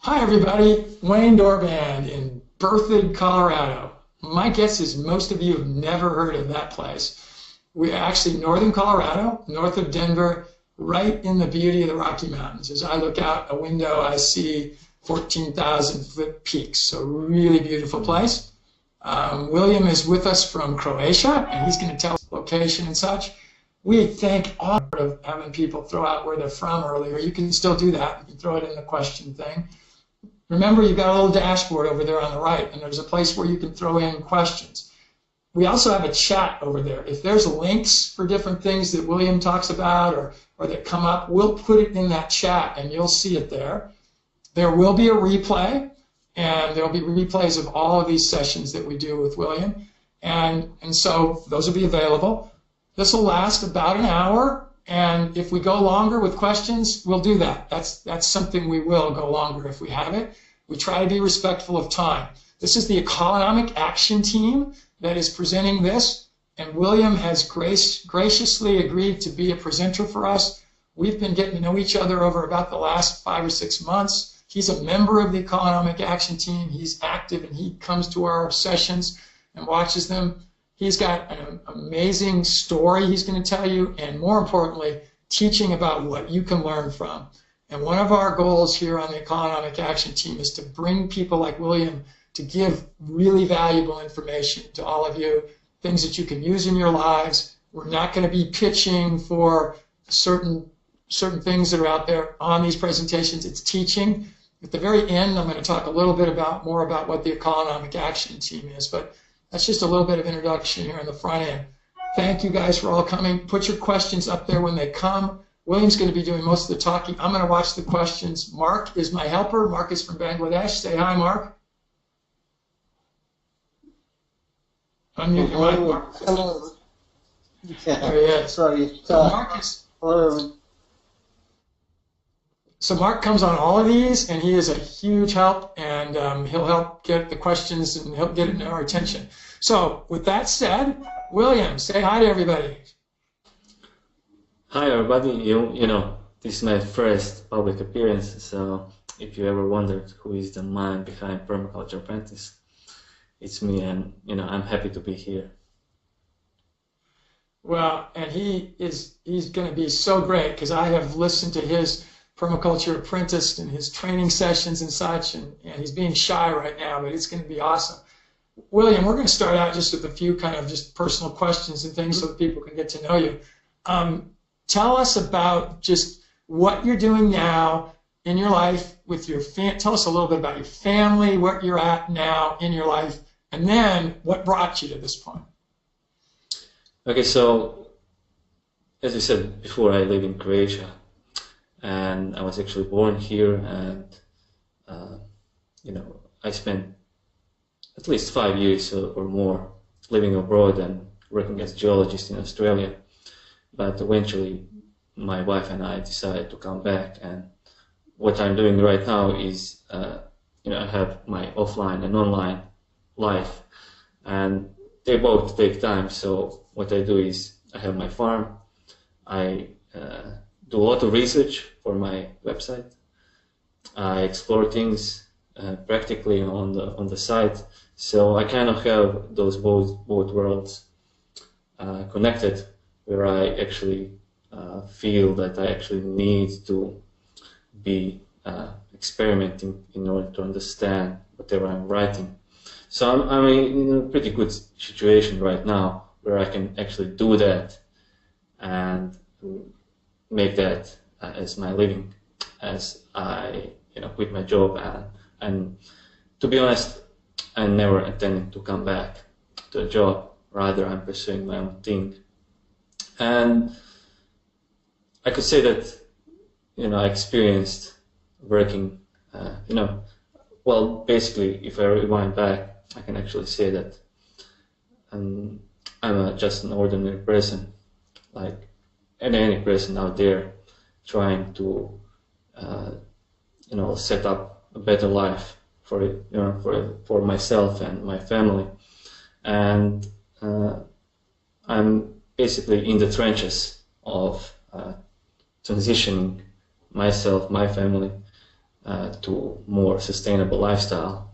Hi everybody, Wayne Dorband in Berthoud, Colorado. My guess is most of you have never heard of that place. We're actually northern Colorado, north of Denver, right in the beauty of the Rocky Mountains. As I look out a window, I see 14,000-foot peaks, so really beautiful place. William is with us from Croatia, and he's going to tell us the location and such. We thank all of having people throw out where they're from earlier. You can still do that. You can throw it in the question thing. Remember, you've got a little dashboard over there on the right, and there's a place where you can throw in questions. We also have a chat over there. If there's links for different things that William talks about or that come up, we'll put it in that chat, and you'll see it there. There will be a replay, and there'll be replays of all of these sessions that we do with William, and so those will be available. This will last about an hour. And if we go longer with questions, we'll do that. That's something we will go longer if we have it. We try to be respectful of time. This is the Economic Action Team that is presenting this, and William has graciously agreed to be a presenter for us. We've been getting to know each other over about the last 5 or 6 months. He's a member of the Economic Action Team. He's active, and he comes to our sessions and watches them. He's got an amazing story he's going to tell you, and more importantly, teaching about what you can learn from. And one of our goals here on the Economic Action Team is to bring people like William to give really valuable information to all of you, things that you can use in your lives. We're not going to be pitching for certain things that are out there on these presentations. It's teaching. At the very end, I'm going to talk a little bit more about what the Economic Action Team is, but that's just a little bit of introduction here on the front end. Thank you guys for all coming. Put your questions up there when they come. William's going to be doing most of the talking. I'm going to watch the questions. Mark is my helper. Mark is from Bangladesh. Say hi, Mark. Unmute your mic, Mark. Hello. There he is. Sorry. So Mark comes on all of these, and he is a huge help, and he'll help get the questions and help get it in our attention. So with that said, William, say hi to everybody. Hi everybody. You know, this is my first public appearance, so if you ever wondered who is the mind behind Permaculture Apprentice, it's me, and I'm happy to be here. Well, and he's going to be so great because I have listened to his Permaculture Apprentice and his training sessions and such, and he's being shy right now, but it's going to be awesome. William, we're going to start out just with a few kind of just personal questions and things so that people can get to know you. Tell us about just what you're doing now in your life with your family. Tell us a little bit about your family, where you're at now in your life, and then what brought you to this point. Okay, so as you said before, I live in Croatia. And I was actually born here, and I spent at least 5 years or more living abroad and working as a geologist in Australia. But eventually, my wife and I decided to come back. And what I'm doing right now is, I have my offline and online life, and they both take time. So what I do is, I have my farm. I do a lot of research for my website. I explore things practically on the site, so I kind of have those both worlds connected, where I actually feel that I actually need to be experimenting in order to understand whatever I'm writing. So I'm in a pretty good situation right now where I can actually do that and make that as my living, as I quit my job, and to be honest, I never intended to come back to a job. Rather, I'm pursuing my own thing, and I could say that I experienced working. Well, basically, if I rewind back, I can actually say that I'm just an ordinary person, like any person out there trying to set up a better life for myself and my family, and I'm basically in the trenches of transitioning myself, my family, to more sustainable lifestyle.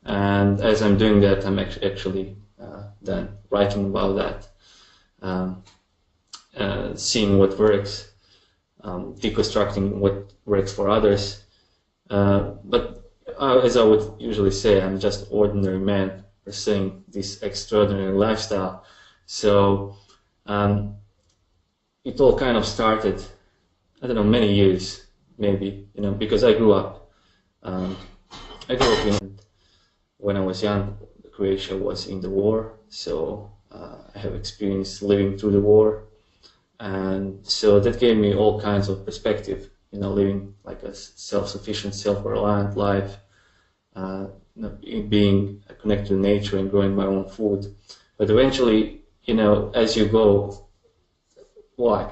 And as I'm doing that, I'm actually then writing about that, seeing what works, deconstructing what works for others. But as I would usually say, I'm just ordinary man pursuing this extraordinary lifestyle. So it all kind of started, I don't know, many years maybe, because I grew up in, when I was young, Croatia was in the war, so I have experience living through the war, and so that gave me all kinds of perspective, living like a self-sufficient, self-reliant life, being connected to nature and growing my own food. But eventually, as you go,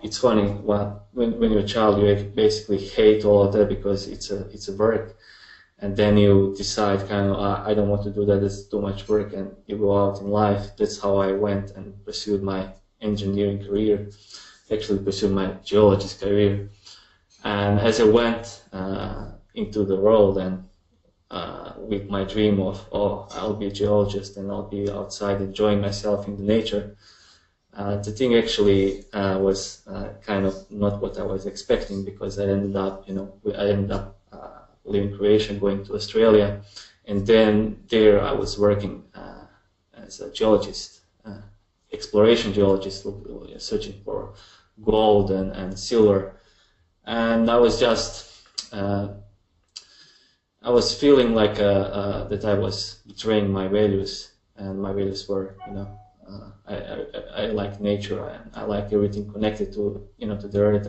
it's funny, when you're a child, you basically hate all of that because it's a work. And then you decide I don't want to do that, it's too much work, and you go out in life. That's how I went and pursued my engineering career, actually pursued my geologist career. And as I went into the world and with my dream of, I'll be a geologist and I'll be outside enjoying myself in the nature, the thing actually was kind of not what I was expecting, because I ended up leaving Croatia and going to Australia, and then there I was working as a geologist, exploration geologist, searching for gold and silver, and I was just I was feeling like that I was betraying my values, and my values were, I like nature and I like everything connected to to the earth,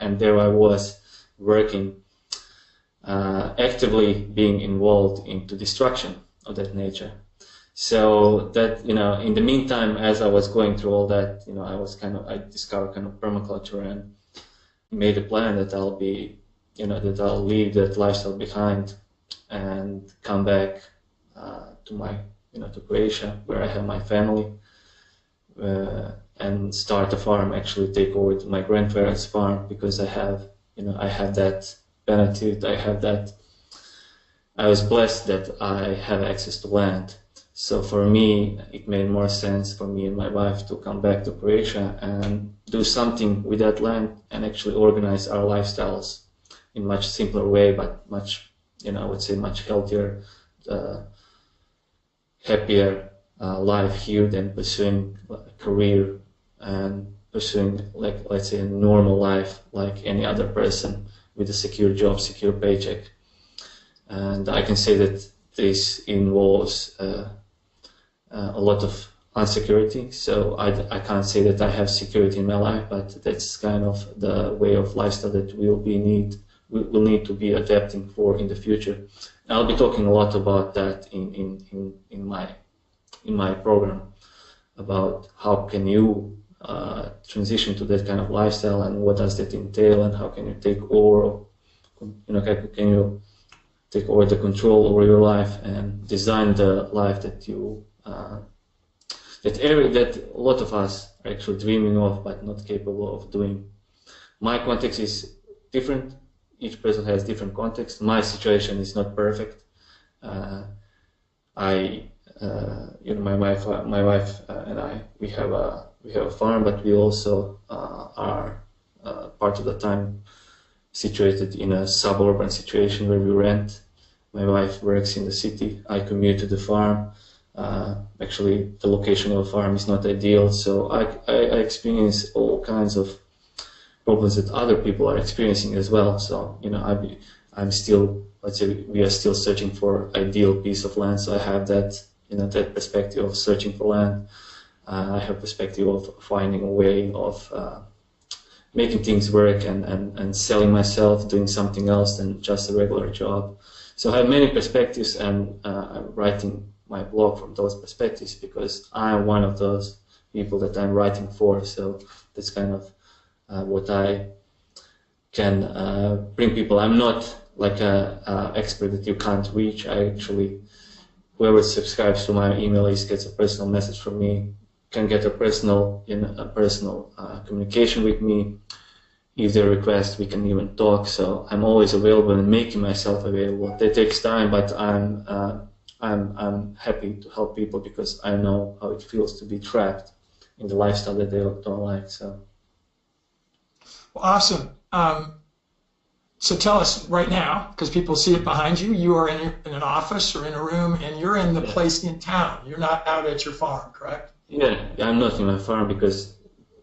and there I was working. Actively being involved into destruction of that nature. So that, in the meantime, as I was going through all that, I discovered permaculture and made a plan that I'll be, that I'll leave that lifestyle behind and come back to my, to Croatia, where I have my family, and start a farm, actually take over to my grandparents' farm, because I have that benefit. I was blessed that I have access to land. So for me, it made more sense for me and my wife to come back to Croatia and do something with that land and actually organize our lifestyles in a much simpler way, but much, I would say much healthier, happier life here than pursuing a career and pursuing, let's say, a normal life like any other person, with a secure job, secure paycheck. And I can say that this involves a lot of insecurity. So I can't say that I have security in my life, but that's kind of the way of lifestyle that we'll need to be adapting for in the future. And I'll be talking a lot about that in my program, about how can you transition to that kind of lifestyle, and what does that entail, and how can you take over, can you take over the control over your life and design the life that you that a lot of us are actually dreaming of but not capable of doing. My context is different. Each person has different context. My situation is not perfect. My wife and I, we have a farm, but we also are part of the time situated in a suburban situation where we rent. My wife works in the city. I commute to the farm. Actually, the location of the farm is not ideal, so I experience all kinds of problems that other people are experiencing as well. So I'm still, let's say, we are still searching for ideal piece of land. So I have that that perspective of searching for land. I have perspective of finding a way of making things work and selling myself, doing something else than just a regular job. So I have many perspectives, and I'm writing my blog from those perspectives because I'm one of those people that I'm writing for. So that's kind of what I can bring people. I'm not like a expert that you can't reach. I actually, whoever subscribes to my email list gets a personal message from me, can get a personal communication with me. if they request, we can even talk. So I'm always available and making myself available. That takes time, but I'm happy to help people because I know how it feels to be trapped in the lifestyle that they don't like. So, Well, awesome. So tell us right now, because people see it behind you, you are in an office or in a room, and you're in the place in town. You're not out at your farm, correct? Yeah, I'm not in my farm because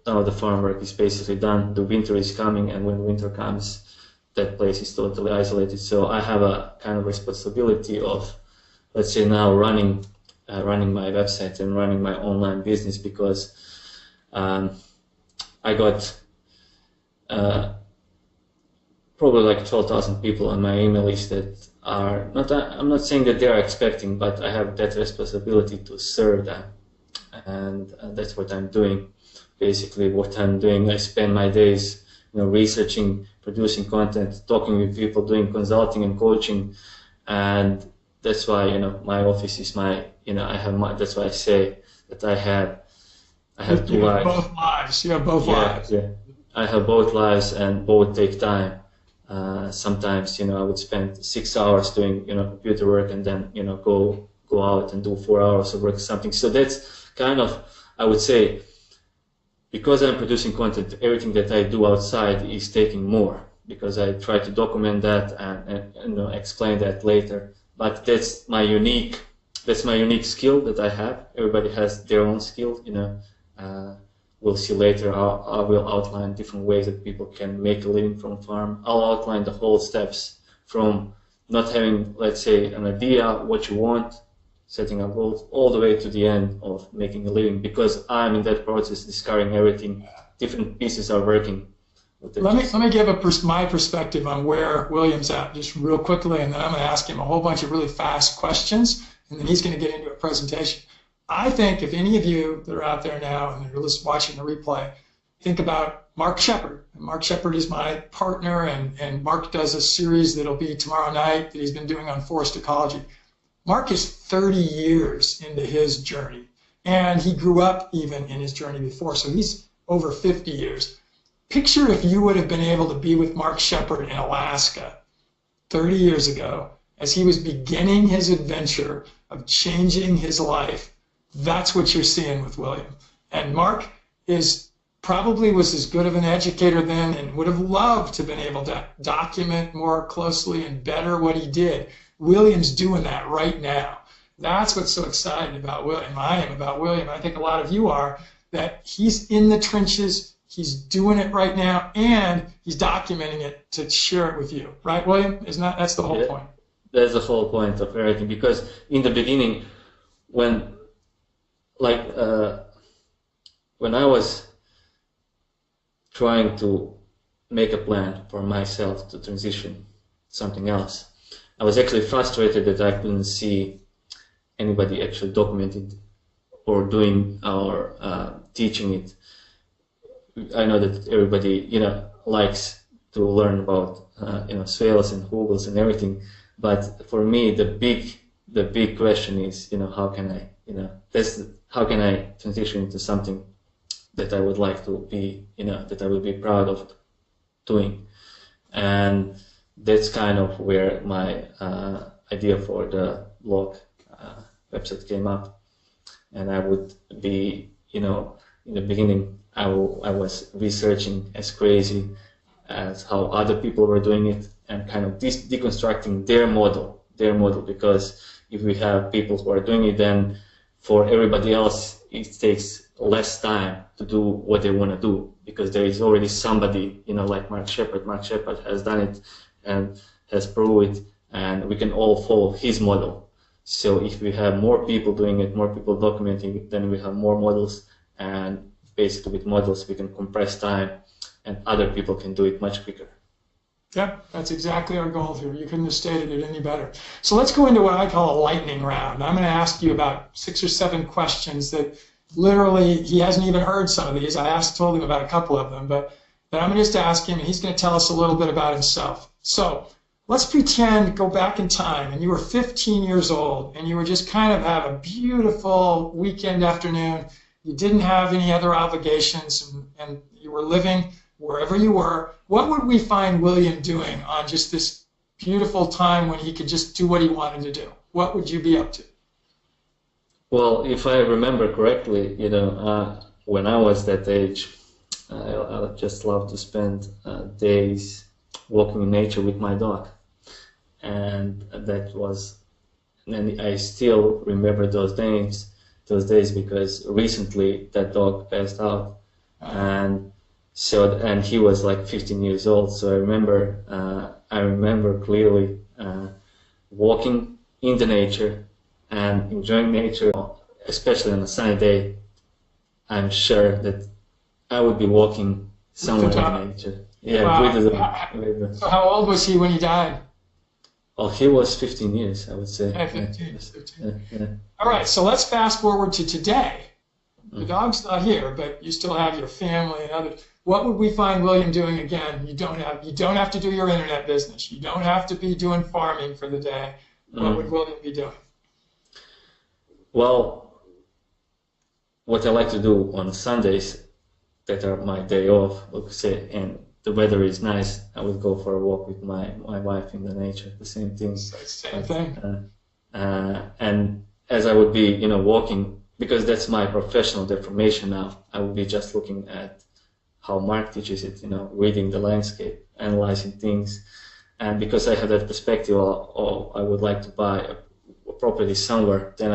now the farm work is basically done. The winter is coming, and when winter comes, that place is totally isolated. So I have a kind of responsibility of, let's say now, running my website and running my online business because I got probably like 12,000 people on my email list that are not. I'm not saying that they are expecting, but I have that responsibility to serve them, and that's what I'm doing. Basically, what I'm doing, I spend my days, researching, producing content, talking with people, doing consulting and coaching, and that's why my office is my. I have my. That's why I say that I have two lives. Both lives. You have both lives. Yeah. I have both lives, and both take time. Sometimes, I would spend 6 hours doing, computer work, and then, go out and do 4 hours of work, something. So that's kind of, I would say, because I'm producing content, everything that I do outside is taking more, because I try to document that and explain that later. But that's my unique skill that I have. Everybody has their own skill, We'll see later. I will outline different ways that people can make a living from farm. I'll outline the whole steps from not having, let's say, an idea, what you want, setting up goals, all the way to the end of making a living, because I'm in that process, discovering everything. Different pieces are working. Let me give my perspective on where William's at just real quickly, and then I'm going to ask him a whole bunch of really fast questions, and then he's going to get into a presentation. I think if any of you that are out there now and you're watching the replay, think about Mark Shepard. Mark Shepard is my partner, and Mark does a series that'll be tomorrow night that he's been doing on forest ecology. Mark is 30 years into his journey, and he grew up even in his journey before, so he's over 50 years. Picture if you would have been able to be with Mark Shepard in Alaska 30 years ago as he was beginning his adventure of changing his life. That's what you're seeing with William. And Mark probably was as good of an educator then and would have loved to have been able to document more closely and better what he did. William's doing that right now. That's what's so exciting about William. I am about William. I think a lot of you are, that he's in the trenches, he's doing it right now, and he's documenting it to share it with you. Right, William? That's the whole point. That's the whole point of everything, because in the beginning, when I was trying to make a plan for myself to transition something else, I was actually frustrated that I couldn't see anybody actually documenting or doing or teaching it. I know that everybody, likes to learn about, swales and hoogles and everything, but for me, the big question is, how can I, how can I transition into something that I would like to be, that I will be proud of doing. And that's kind of where my idea for the blog website came up. And I would be, in the beginning, I was researching as crazy as how other people were doing it, and kind of deconstructing their model, because if we have people who are doing it, then for everybody else, it takes less time to do what they want to do, because there is already somebody, like Mark Shepard. Mark Shepard has done it and has proved it, and we can all follow his model. So if we have more people doing it, more people documenting it, then we have more models, and basically with models we can compress time, and other people can do it much quicker. Yep, that's exactly our goal here. You couldn't have stated it any better. So let's go into what I call a lightning round. I'm going to ask you about 6 or 7 questions that literally, he hasn't even heard some of these. I told him about a couple of them, but I'm going to just ask him, and he's going to tell us a little bit about himself. So let's pretend, go back in time, and you were 15 years old, and you were just kind of have a beautiful weekend afternoon. You didn't have any other obligations, and you were living wherever you were, what would we find William doing on just this beautiful time when he could just do what he wanted to do? What would you be up to? Well, if I remember correctly, when I was that age, I just love to spend days walking in nature with my dog. And and I still remember those days because recently that dog passed out. And he was like 15 years old. So I remember clearly walking in the nature and enjoying nature, especially on a sunny day. I'm sure that I would be walking somewhere in the nature. Yeah, wow. with the. So how old was he when he died? Oh, he was 15 years, I would say. Yeah, 15. Yeah. All right, so let's fast forward to today. The dog's not here, but you still have your family and others. What would we find William doing again? You don't have to do your internet business. You don't have to be doing farming for the day. What would William be doing? Well, what I like to do on Sundays that are my day off, let's say, and the weather is nice, I would go for a walk with my wife in the nature. The same thing. Same thing. And as I would be, walking, because that's my professional deformation now, I would be just looking at how Mark teaches it, reading the landscape, analyzing things. And because I have that perspective, I would like to buy a property somewhere, then